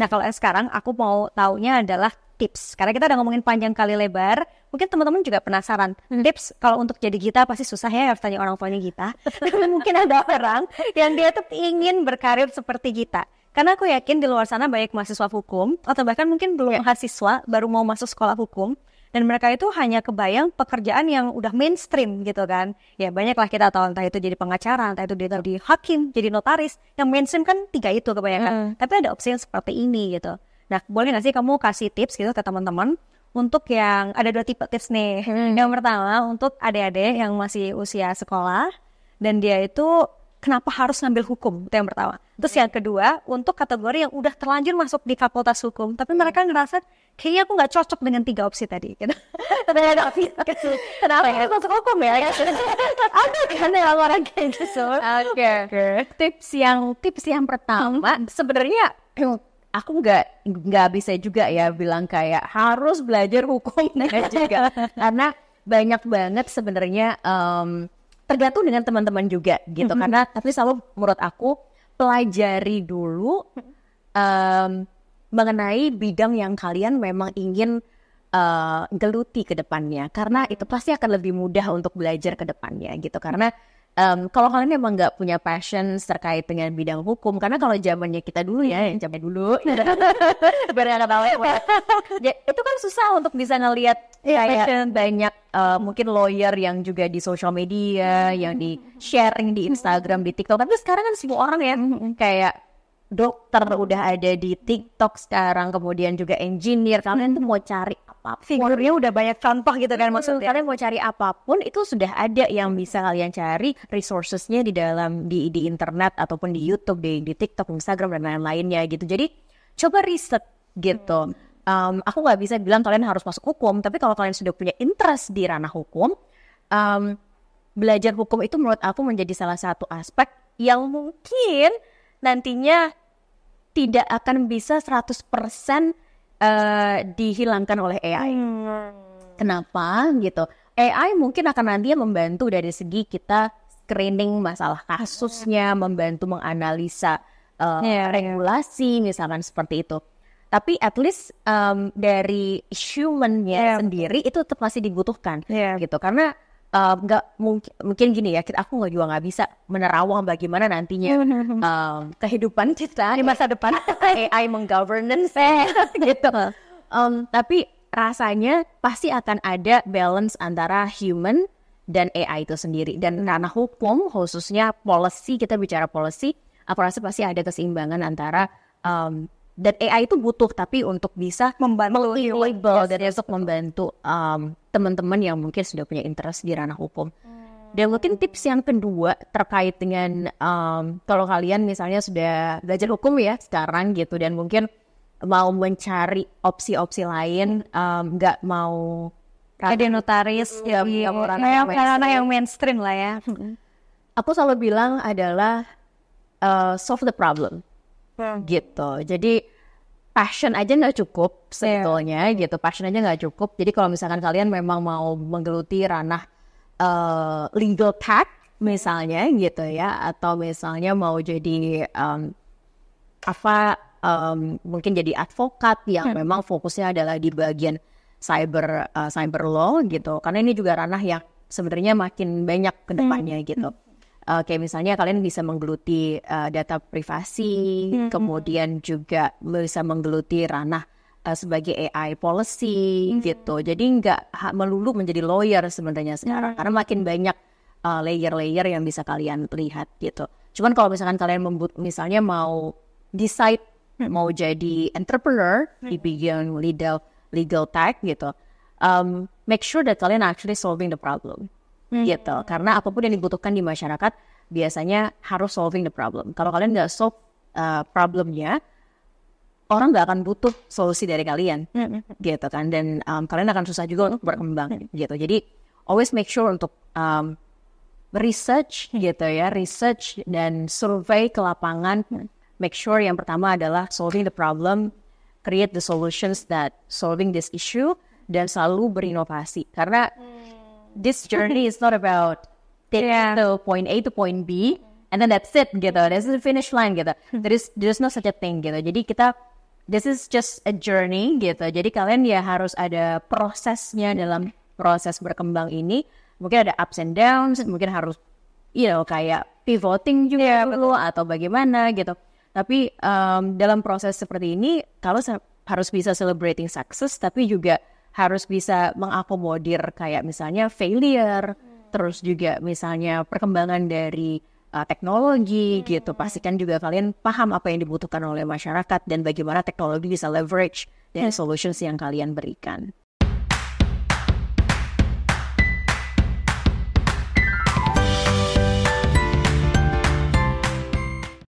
Nah kalau sekarang aku mau taunya adalah tips. Karena kita udah ngomongin panjang kali lebar, mungkin teman-teman juga penasaran. Tips kalau untuk jadi Gita pasti susah ya, harus tanya orang tuanya Gita. Tapi mungkin ada orang yang dia tuh ingin berkarir seperti Gita. Karena aku yakin di luar sana banyak mahasiswa hukum, atau bahkan mungkin belum mahasiswa, baru mau masuk sekolah hukum. Dan mereka itu hanya kebayang pekerjaan yang udah mainstream gitu kan. Ya banyaklah kita tahu, entah itu jadi pengacara, entah itu jadi hakim, jadi notaris. Yang mainstream kan 3 itu kebanyakan. Tapi ada opsi yang seperti ini gitu. Nah boleh gak sih kamu kasih tips gitu ke teman-teman untuk yang ada 2 tipe tips nih. Yang pertama untuk adik-adik yang masih usia sekolah dan dia itu kenapa harus ngambil hukum, itu yang pertama. Terus yang kedua, untuk kategori yang udah terlanjur masuk di fakultas hukum, tapi mereka ngerasa, kayaknya aku nggak cocok dengan 3 opsi tadi. Gitu. Kenapa ya? Masuk hukum ya? Ada kan yang orang kayak gitu. Oke. Tips yang pertama, sebenarnya aku nggak bisa juga ya bilang kayak harus belajar hukum juga. Karena banyak banget sebenarnya tergantung dengan teman-teman juga gitu. Karena tapi selalu menurut aku pelajari dulu mengenai bidang yang kalian memang ingin geluti ke depannya, karena itu pasti akan lebih mudah untuk belajar ke depannya gitu. Karena kalau kalian memang nggak punya passion terkait dengan bidang hukum, karena kalau zamannya kita dulu ya, yang zaman dulu ya, itu kan susah untuk bisa ngelihat kayak banyak mungkin lawyer yang juga di social media, yang di sharing di Instagram, di TikTok. Tapi sekarang kan semua orang ya kayak dokter udah ada di TikTok sekarang, kemudian juga engineer. Kalian tuh mau cari apapun, Figurnya udah banyak contoh gitu kan maksudnya. kalian mau cari apapun itu sudah ada yang bisa kalian cari resourcesnya di dalam di internet ataupun di YouTube, di TikTok, Instagram dan lain-lainnya gitu. Jadi coba riset gitu. Aku nggak bisa bilang kalian harus masuk hukum, tapi kalau kalian sudah punya interest di ranah hukum, belajar hukum itu menurut aku menjadi salah satu aspek yang mungkin nantinya tidak akan bisa 100% dihilangkan oleh AI. Kenapa gitu? AI mungkin akan nantinya membantu dari segi kita screening masalah kasusnya, membantu menganalisa regulasi misalkan seperti itu. Tapi at least dari human-nya sendiri itu tetap masih dibutuhkan gitu. Karena nggak mungkin gini ya, aku juga nggak bisa menerawang bagaimana nantinya kehidupan kita di masa depan AI menggovernance gitu. Tapi rasanya pasti akan ada balance antara human dan AI itu sendiri. Dan ranah hukum khususnya policy, kita bicara policy, aku rasa pasti ada keseimbangan antara dan AI itu butuh, tapi untuk bisa membantu label dan untuk membantu teman-teman yang mungkin sudah punya interest di ranah hukum. Dan mungkin tips yang kedua terkait dengan kalau kalian misalnya sudah belajar hukum ya sekarang gitu, dan mungkin mau mencari opsi-opsi lain, nggak mau jadi notaris ya, ranah yang mainstream lah ya. Aku selalu bilang adalah solve the problem. Gitu. Jadi passion aja nggak cukup sebetulnya gitu. Passion aja nggak cukup. Jadi kalau misalkan kalian memang mau menggeluti ranah legal tech misalnya gitu ya, atau misalnya mau jadi mungkin jadi advokat yang memang fokusnya adalah di bagian cyber law gitu. Karena ini juga ranah yang sebenarnya makin banyak ke depannya gitu. Kayak misalnya kalian bisa menggeluti data privasi, kemudian juga bisa menggeluti ranah sebagai AI policy gitu. Jadi nggak melulu menjadi lawyer sebenarnya sekarang, karena makin banyak layer-layer yang bisa kalian lihat gitu. Cuman kalau misalkan kalian misalnya mau decide mau jadi entrepreneur di bidang legal tech gitu, make sure that kalian actually solving the problem. Gitu, karena apapun yang dibutuhkan di masyarakat biasanya harus solving the problem. Kalau kalian nggak solve problemnya, orang nggak akan butuh solusi dari kalian, gitu kan. Dan kalian akan susah juga untuk berkembang, gitu. Jadi always make sure untuk research, gitu ya, research dan survei ke lapangan. Make sure yang pertama adalah solving the problem, create the solutions that solving this issue, dan selalu berinovasi. Karena this journey is not about taking to point A to point B and then that's it gitu. That's the finish line gitu. There's no such a thing gitu. Jadi kita this is just a journey gitu. Jadi kalian ya harus ada prosesnya dalam proses berkembang ini. Mungkin ada ups and downs, mungkin harus kayak pivoting juga dulu atau bagaimana gitu. Tapi dalam proses seperti ini, kalau harus bisa celebrating success, tapi juga harus bisa mengakomodir kayak misalnya failure, terus juga misalnya perkembangan dari teknologi gitu. Pastikan juga kalian paham apa yang dibutuhkan oleh masyarakat dan bagaimana teknologi bisa leverage dari solutions yang kalian berikan.